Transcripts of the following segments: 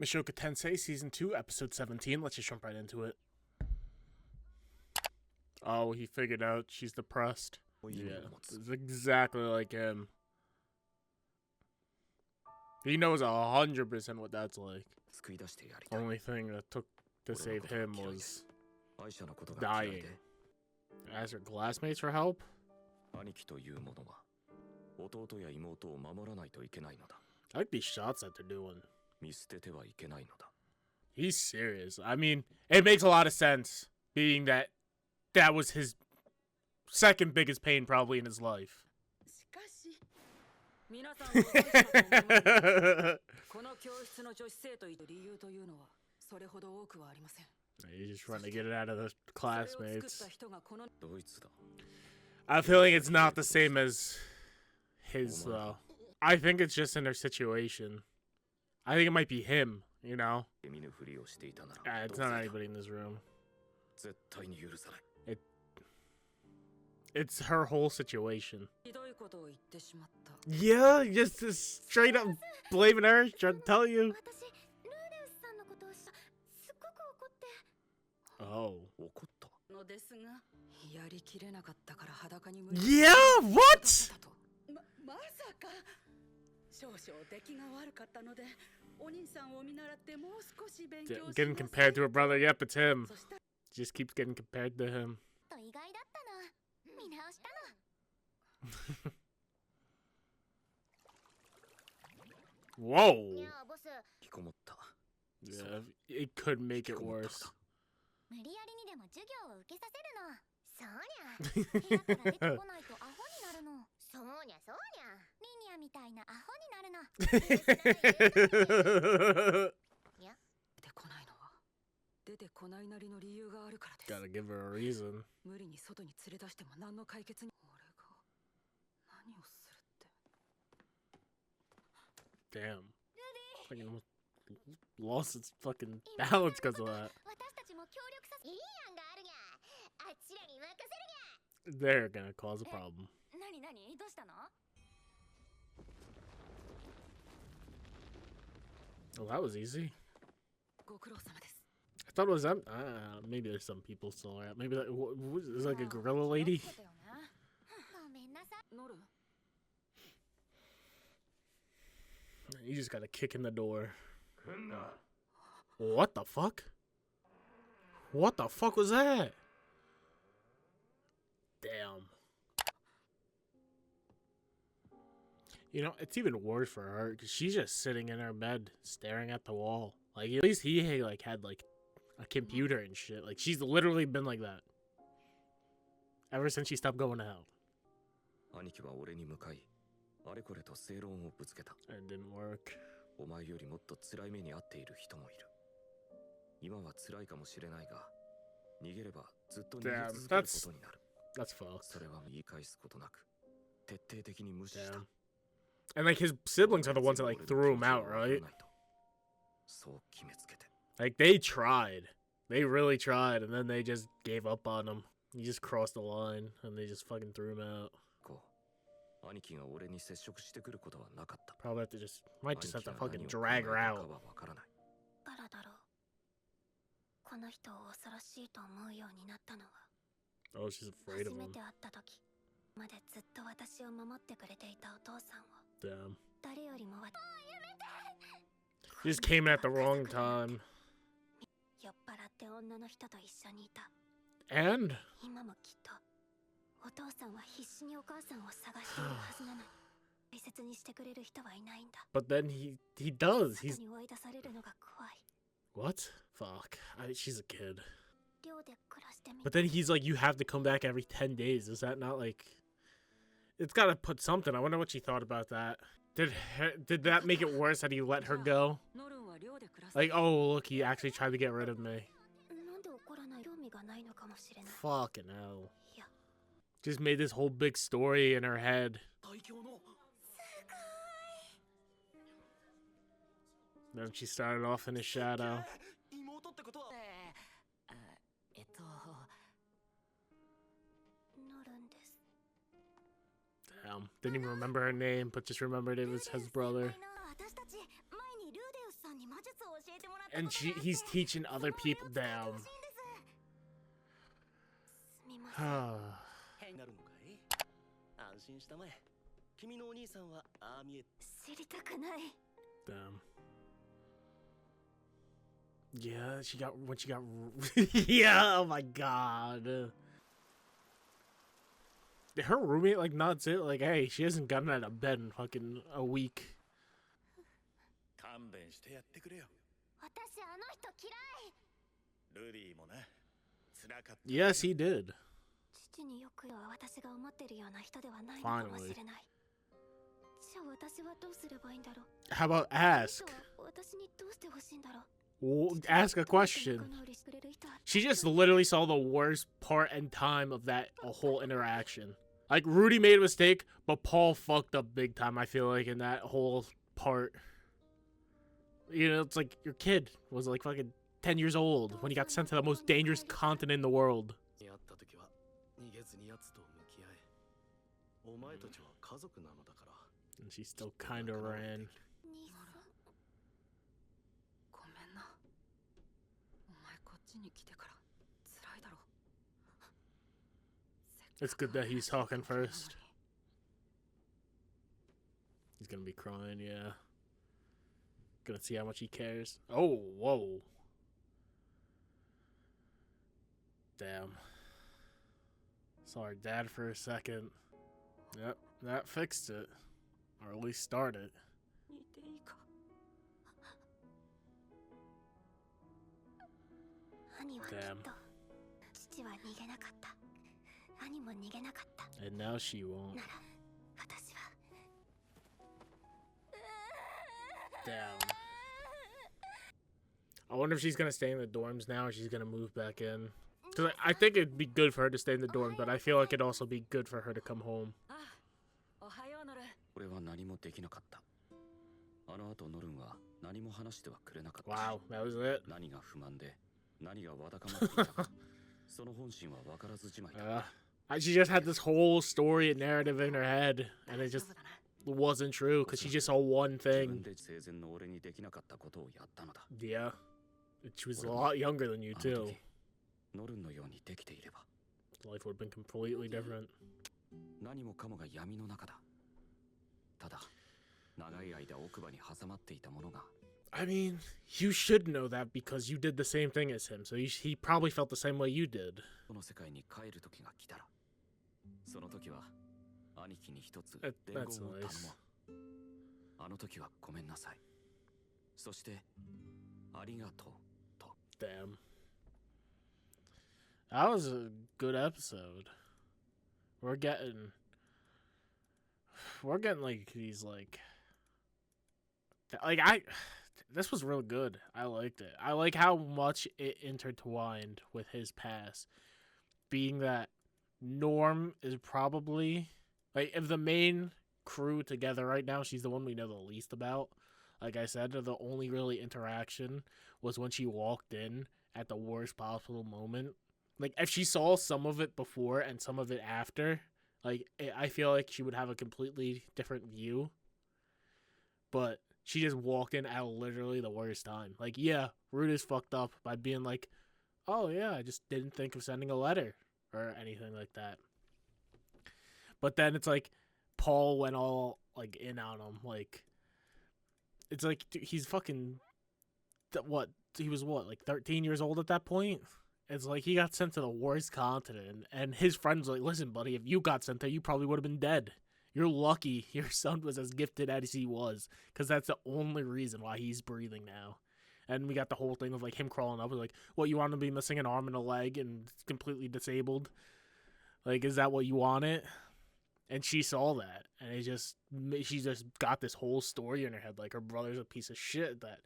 Mushoku Tensei Season 2, Episode 17. Let's just jump right into it. Oh, he figured out she's depressed. Yeah, it's exactly like him. He knows 100% what that's like. Only thing that took to save him was dying. Ask her classmates for help? I like these shots that they're doing. He's serious. I mean, it makes a lot of sense, being that that was his second biggest pain probably in his life. He's just trying to get it out of the classmates. I feel like it's not the same as his, though. I think it's just in their situation. I think it might be him, you know? It's not anybody in this room. It's her whole situation. Yeah, just straight up blaming her, trying to tell you. Oh. Yeah, what? Getting compared to her brother, yep, it's him. Just keeps getting compared to him. Whoa. Yeah, it could make it worse. Gotta give her a reason. Damn. Fucking lost its fucking balance because of that. They're gonna cause a problem. Oh, that was easy. I thought it was them. Maybe there's some people still around. Maybe that is like a gorilla lady. You just got a kick in the door. What the fuck? What the fuck was that? Damn. You know, it's even worse for her because she's just sitting in her bed staring at the wall. Like, at least he like had like a computer and shit. Like, she's literally been like that ever since she stopped going out. It didn't work. Damn, that's fucked. Damn. And like his siblings are the ones that like threw him out, right? Like they tried. They really tried, and then they just gave up on him. He just crossed the line, and they just fucking threw him out. Probably have to might just have to fucking drag her out. Oh, she's afraid of him. Damn. She just came at the wrong time. And? But then he does. He's... What? Fuck. She's a kid. But then he's like, you have to come back every 10 days. Is that not like... It's gotta put something. I wonder what she thought about that. Did that make it worse that he let her go? Like, oh, look, he actually tried to get rid of me. Fucking hell. Just made this whole big story in her head. Then she started off in his shadow. Didn't even remember her name, but just remembered it was his brother. And he's teaching other people down. Damn. Yeah, she got when she got. Yeah, oh my god. Her roommate like nods it like, hey, she hasn't gotten out of bed in fucking a week. Yes, he did. Finally. How about ask? Well, ask a question. She just literally saw the worst part and time of that whole interaction. Like, Rudy made a mistake, but Paul fucked up big time, I feel like, in that whole part. You know, it's like your kid was like fucking 10 years old when he got sent to the most dangerous continent in the world. And she still kind of ran. It's good that he's talking first. He's gonna be crying, yeah. Gonna see how much he cares. Oh, whoa. Damn. Saw her dad for a second. Yep, that fixed it. Or at least started. Damn. And now she won't. Damn. I wonder if she's gonna stay in the dorms now or she's gonna move back in. Because I think it'd be good for her to stay in the dorm, but I feel like it'd also be good for her to come home. Wow, that was it. She just had this whole story and narrative in her head, and it just wasn't true because she just saw one thing. Yeah. She was a lot younger than you, too. Life would have been completely different. I mean, you should know that because you did the same thing as him, so he probably felt the same way you did. That's nice. Damn. That was a good episode. We're getting like these this was real good. I liked it. I like how much it intertwined with his past. Being that Norm is probably like, if the main crew together right now, she's the one we know the least about. Like I said, the only really interaction was when she walked in at the worst possible moment. Like, if she saw some of it before and some of it after, like, I feel like she would have a completely different view. But she just walked in at literally the worst time. Like, yeah, Rude is fucked up by being like, oh yeah, I just didn't think of sending a letter or anything like that. But then it's like Paul went all like in on him. Like, it's like, dude, he's fucking what? He was what, like 13 years old at that point? It's like he got sent to the worst continent, and his friends were like, listen, buddy, if you got sent there, you probably would have been dead. You're lucky your son was as gifted as he was, because that's the only reason why he's breathing now. And we got the whole thing of like him crawling up, like, what, you want to be missing an arm and a leg and completely disabled? Like, is that what you wanted? And she saw that, and she just got this whole story in her head, like her brother's a piece of shit that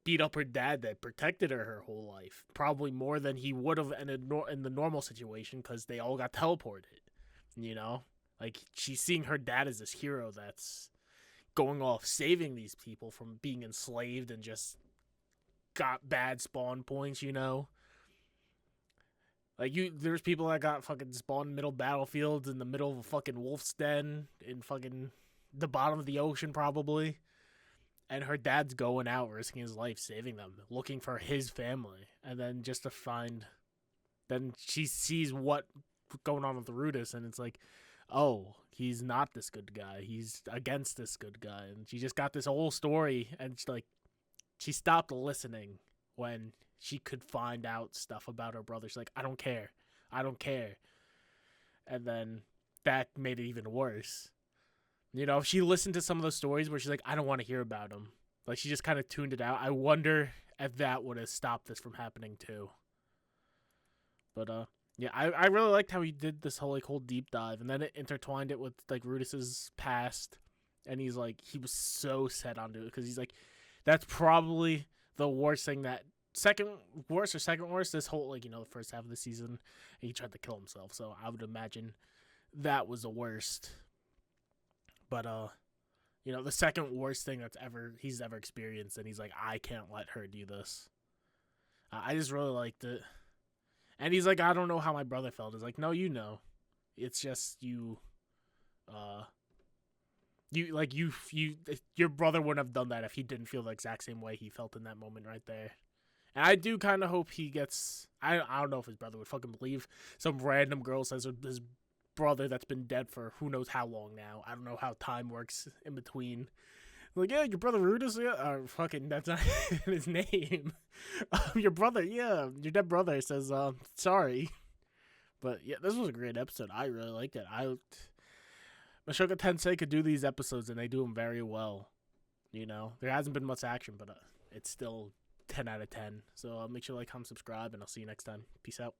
beat up her dad that protected her whole life, probably more than he would have in the normal situation, because they all got teleported, you know? Like, she's seeing her dad as this hero that's going off saving these people from being enslaved and just got bad spawn points, you know? Like, there's people that got fucking spawned middle battlefields in the middle of a fucking wolf's den in fucking the bottom of the ocean, probably. and her dad's going out, risking his life, saving them, looking for his family, and then just to find, then she sees what's going on with Rudis, and it's like, oh, he's not this good guy. He's against this good guy, and she just got this whole story, and it's like, she stopped listening when she could find out stuff about her brother. She's like, I don't care. And then that made it even worse. You know, if she listened to some of those stories where she's like, I don't want to hear about him. Like, she just kind of tuned it out. I wonder if that would have stopped this from happening too. But, yeah, I really liked how he did this whole deep dive. And then it intertwined it with, like, Rudis's past. And he's like, he was so set onto it. Because he's like, that's probably the worst thing that, second worst, this whole, like, you know, the first half of the season. He tried to kill himself. So I would imagine that was the worst. But, you know, the second worst thing he's ever experienced, and he's like, I can't let her do this. I just really liked it. And he's like, I don't know how my brother felt. It's like, no, you know. It's just your brother wouldn't have done that if he didn't feel the exact same way he felt in that moment right there. And I do kind of hope he gets, I don't know if his brother would fucking believe some random girl says his brother that's been dead for who knows how long now. I don't know how time works in between. Like, yeah, your brother Rudis, yeah, fucking, that's not his name. Your brother, yeah, your dead brother says, sorry. But yeah, this was a great episode. I really liked it. Mushoku Tensei could do these episodes, and they do them very well. You know, there hasn't been much action, but it's still 10 out of 10. So make sure to like, comment, subscribe, and I'll see you next time. Peace out.